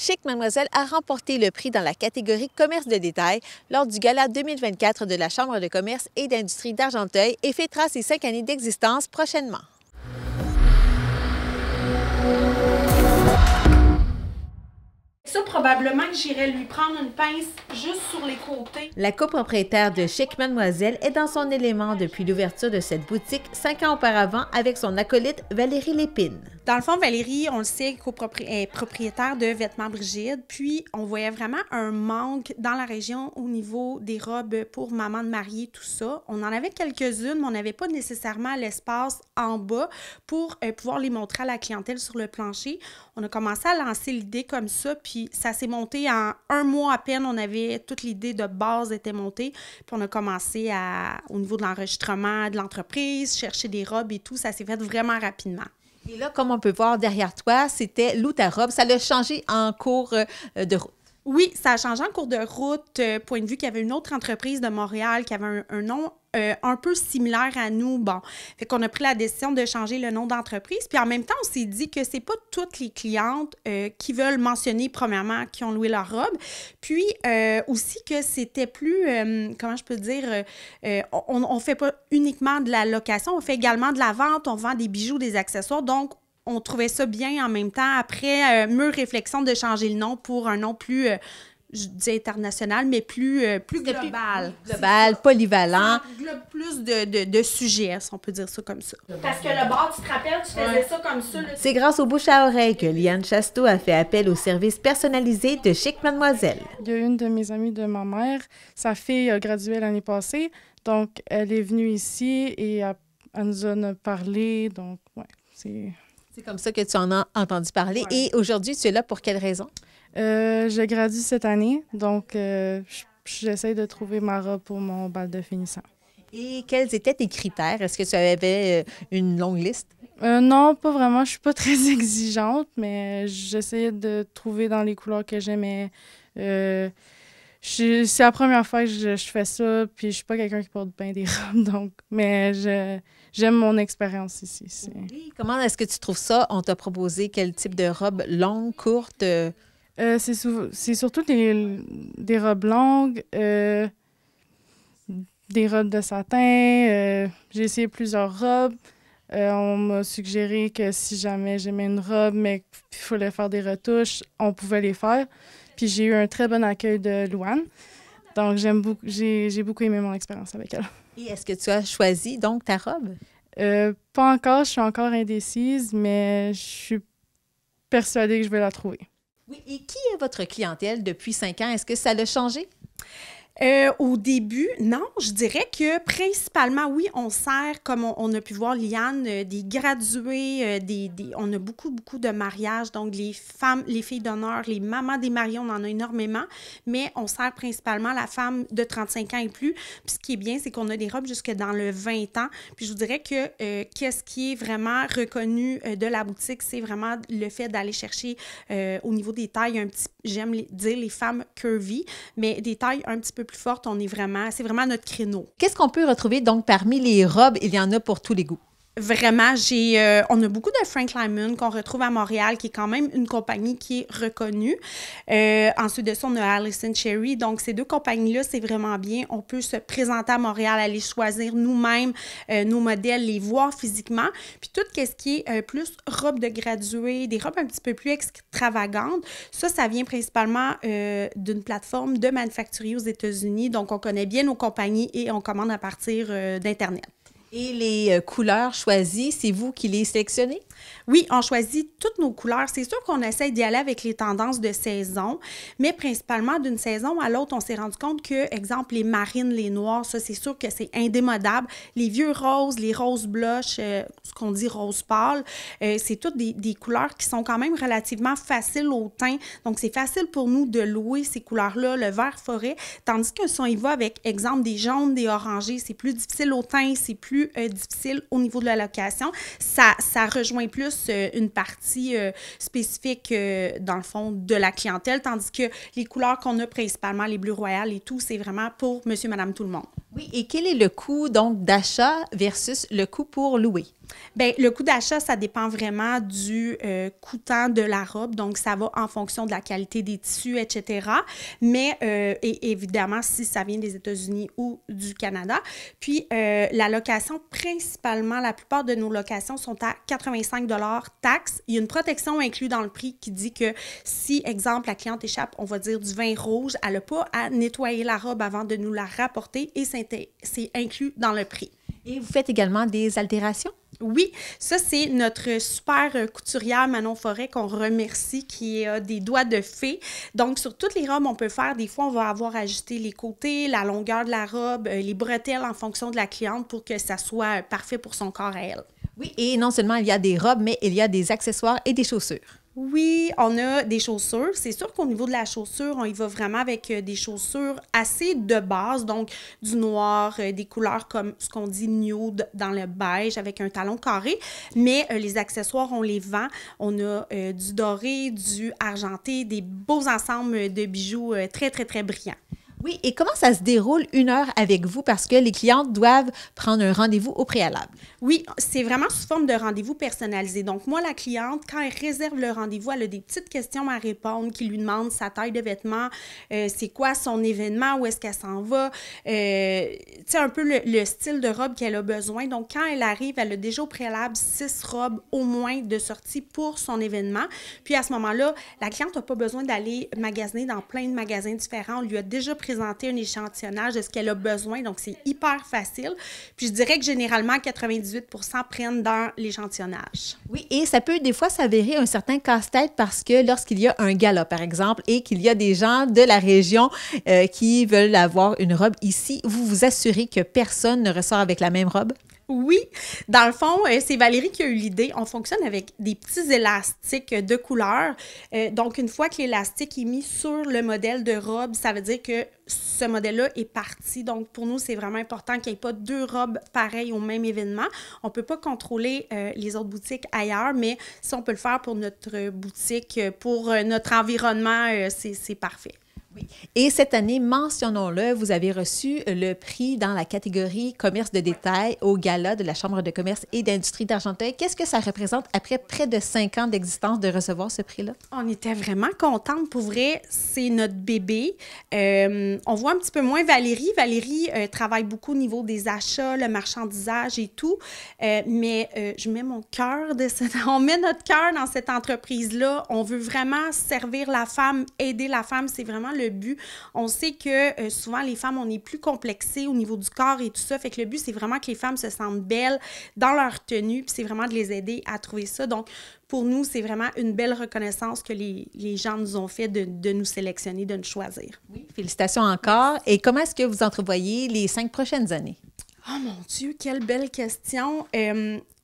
Chic Mademoiselle a remporté le prix dans la catégorie commerce de détail lors du gala 2024 de la Chambre de commerce et d'industrie d'Argenteuil et fêtera ses 5 années d'existence prochainement. Ça, probablement que j'irais lui prendre une pince juste sur les côtés. La copropriétaire de Chic Mademoiselle est dans son élément depuis l'ouverture de cette boutique 5 ans auparavant avec son acolyte Valérie Lépine. Dans le fond, Valérie, on le sait, est propriétaire de Vêtements Brigide. Puis, on voyait vraiment un manque dans la région au niveau des robes pour maman de mariée, tout ça. On en avait quelques-unes, mais on n'avait pas nécessairement l'espace en bas pour pouvoir les montrer à la clientèle sur le plancher. On a commencé à lancer l'idée comme ça, puis ça s'est monté en 1 mois à peine. On avait toute l'idée de base était montée, puis on a commencé au niveau de l'enregistrement de l'entreprise, chercher des robes et tout. Ça s'est fait vraiment rapidement. Et là, comme on peut voir derrière toi, c'était Loue ta robe. Ça l'a changé en cours de route. Oui, ça a changé en cours de route, point de vue qu'il y avait une autre entreprise de Montréal qui avait un nom un peu similaire à nous. Bon, fait qu'on a pris la décision de changer le nom d'entreprise. Puis en même temps, on s'est dit que c'est pas toutes les clientes qui veulent mentionner, premièrement, qui ont loué leur robe. Puis aussi que c'était plus, comment je peux dire, on fait pas uniquement de la location, on fait également de la vente, on vend des bijoux, des accessoires. Donc, on trouvait ça bien en même temps, après mûre réflexion, de changer le nom pour un nom plus, je dis international, mais plus global. Global, polyvalent. Plus de sujets, si on peut dire ça comme ça. Parce que le bar, tu te rappelles, tu faisais ça comme ça. C'est grâce au bouche à oreille que Liane Chasteau a fait appel au service personnalisé de Chic Mademoiselle. Il y a une de mes amies de ma mère, sa fille a gradué l'année passée, donc elle est venue ici et elle nous en a parlé, donc ouais, c'est... C'est comme ça que tu en as entendu parler. Ouais. Et aujourd'hui, tu es là pour quelle raison? Je gradue cette année, donc j'essaie de trouver ma robe pour mon bal de finissant. Et quels étaient tes critères? Est-ce que tu avais une longue liste? Non, pas vraiment. Je suis pas très exigeante, mais j'essayais de trouver dans les couleurs que j'aimais. C'est la première fois que je fais ça, puis je suis pas quelqu'un qui porte bien des robes, donc, mais j'aime mon expérience ici. Oui. Comment est-ce que tu trouves ça? On t'a proposé quel type de robe? Longue, courte? C'est surtout des robes longues, des robes de satin. J'ai essayé plusieurs robes. On m'a suggéré que si jamais j'aimais une robe, mais qu'il fallait faire des retouches, on pouvait les faire. Puis j'ai eu un très bon accueil de Louane. Donc, j'ai beaucoup aimé mon expérience avec elle. Et est-ce que tu as choisi donc ta robe? Pas encore, je suis encore indécise, mais je suis persuadée que je vais la trouver. Oui, et qui est votre clientèle depuis 5 ans? Est-ce que ça l'a changé? Au début, non, je dirais que principalement, oui, on sert, comme on a pu voir, Liane, des gradués, on a beaucoup de mariages, donc les femmes, les filles d'honneur, les mamans des mariés, on en a énormément, mais on sert principalement la femme de 35 ans et plus. Puis ce qui est bien, c'est qu'on a des robes jusque dans le 20 ans. Puis je vous dirais que qu'est-ce qui est vraiment reconnu de la boutique, c'est vraiment le fait d'aller chercher au niveau des tailles, j'aime dire les femmes curvy, mais des tailles un petit peu plus forte, c'est vraiment notre créneau. Qu'est-ce qu'on peut retrouver donc parmi les robes? Il y en a pour tous les goûts. Vraiment, on a beaucoup de Frank Lyman qu'on retrouve à Montréal, qui est quand même une compagnie qui est reconnue. Ensuite de ça, on a Allison Cherry. Donc, ces deux compagnies-là, c'est vraiment bien. On peut se présenter à Montréal, aller choisir nous-mêmes nos modèles, les voir physiquement. Puis tout ce qui est plus robes de graduée, des robes un petit peu plus extravagantes, ça vient principalement d'une plateforme de manufacturiers aux États-Unis. Donc, on connaît bien nos compagnies et on commande à partir d'Internet. Et les couleurs choisies, c'est vous qui les sélectionnez? Oui, on choisit toutes nos couleurs. C'est sûr qu'on essaie d'y aller avec les tendances de saison, mais principalement d'une saison à l'autre, on s'est rendu compte que, exemple, les marines, les noirs, ça, c'est sûr que c'est indémodable. Les vieux roses, les roses blush, ce qu'on dit rose pâle, c'est toutes des couleurs qui sont quand même relativement faciles au teint. Donc, c'est facile pour nous de louer ces couleurs-là, le vert forêt, tandis que si on y va avec, exemple, des jaunes, des orangés, c'est plus difficile au teint, c'est plus difficile au niveau de la location. Ça rejoint plus une partie spécifique, dans le fond, de la clientèle, tandis que les couleurs qu'on a principalement, les bleus royales et tout, c'est vraiment pour monsieur, madame, tout le monde. Oui, et quel est le coût donc d'achat versus le coût pour louer? Bien, le coût d'achat, ça dépend vraiment du coûtant de la robe. Donc, ça va en fonction de la qualité des tissus, etc. Mais, et évidemment, si ça vient des États-Unis ou du Canada. Puis, la location, principalement, la plupart de nos locations sont à 85 taxes. Il y a une protection inclue dans le prix qui dit que si, exemple, la cliente échappe, on va dire, du vin rouge, elle n'a pas à nettoyer la robe avant de nous la rapporter et c'est inclus dans le prix. Et vous faites également des altérations? Oui, ça, c'est notre super couturière Manon Forêt qu'on remercie, qui a des doigts de fée. Donc, sur toutes les robes, on peut faire, des fois, on va avoir ajusté les côtés, la longueur de la robe, les bretelles en fonction de la cliente pour que ça soit parfait pour son corps à elle. Oui, et non seulement il y a des robes, mais il y a des accessoires et des chaussures. Oui, on a des chaussures. C'est sûr qu'au niveau de la chaussure, on y va vraiment avec des chaussures assez de base, donc du noir, des couleurs comme ce qu'on dit nude dans le beige avec un talon carré. Mais les accessoires, on les vend. On a du doré, du argenté, des beaux ensembles de bijoux très, très, très brillants. Oui, et comment ça se déroule une heure avec vous parce que les clientes doivent prendre un rendez-vous au préalable? Oui, c'est vraiment sous forme de rendez-vous personnalisé. Donc, moi, la cliente, quand elle réserve le rendez-vous, elle a des petites questions à répondre qui lui demandent sa taille de vêtements, c'est quoi son événement, où est-ce qu'elle s'en va, tu sais, un peu le style de robe qu'elle a besoin. Donc, quand elle arrive, elle a déjà au préalable 6 robes au moins de sortie pour son événement. Puis, à ce moment-là, la cliente n'a pas besoin d'aller magasiner dans plein de magasins différents. On lui a déjà présenté un échantillonnage de ce qu'elle a besoin, donc c'est hyper facile. Puis je dirais que généralement, 98% prennent dans l'échantillonnage. Oui, et ça peut des fois s'avérer un certain casse-tête parce que lorsqu'il y a un gala, par exemple, et qu'il y a des gens de la région qui veulent avoir une robe ici, vous vous assurez que personne ne ressort avec la même robe? Oui, dans le fond, c'est Valérie qui a eu l'idée. On fonctionne avec des petits élastiques de couleur. Donc, une fois que l'élastique est mis sur le modèle de robe, ça veut dire que ce modèle-là est parti. Donc, pour nous, c'est vraiment important qu'il n'y ait pas 2 robes pareilles au même événement. On ne peut pas contrôler les autres boutiques ailleurs, mais si on peut le faire pour notre boutique, pour notre environnement, c'est parfait. Oui. Et cette année, mentionnons-le, vous avez reçu le prix dans la catégorie commerce de détail au gala de la Chambre de commerce et d'industrie d'Argenteuil. Qu'est-ce que ça représente après près de 5 ans d'existence de recevoir ce prix-là? On était vraiment contente. Pour vrai, c'est notre bébé. On voit un petit peu moins Valérie. Valérie travaille beaucoup au niveau des achats, le marchandisage et tout. Mais je mets mon cœur on met notre cœur dans cette entreprise-là. On veut vraiment servir la femme, aider la femme. C'est vraiment le but. On sait que souvent, les femmes, on est plus complexées au niveau du corps et tout ça. Fait que le but, c'est vraiment que les femmes se sentent belles dans leur tenue, puis c'est vraiment de les aider à trouver ça. Donc, pour nous, c'est vraiment une belle reconnaissance que les gens nous ont fait de nous sélectionner, de nous choisir. Oui, félicitations encore. Et comment est-ce que vous entrevoyez les 5 prochaines années? Oh mon Dieu, quelle belle question!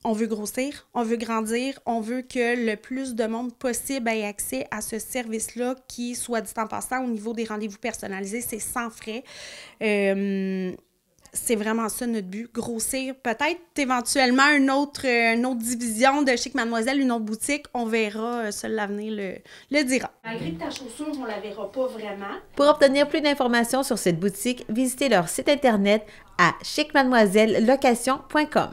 On veut grossir, on veut grandir, on veut que le plus de monde possible ait accès à ce service-là qui, soit dit en passant, au niveau des rendez-vous personnalisés, c'est sans frais. C'est vraiment ça notre but, grossir. Peut-être éventuellement une autre division de Chic Mademoiselle, une autre boutique, on verra, seul l'avenir le dira. Malgré que ta chaussure, on la verra pas vraiment. Pour obtenir plus d'informations sur cette boutique, visitez leur site internet à chicmademoisellelocation.com.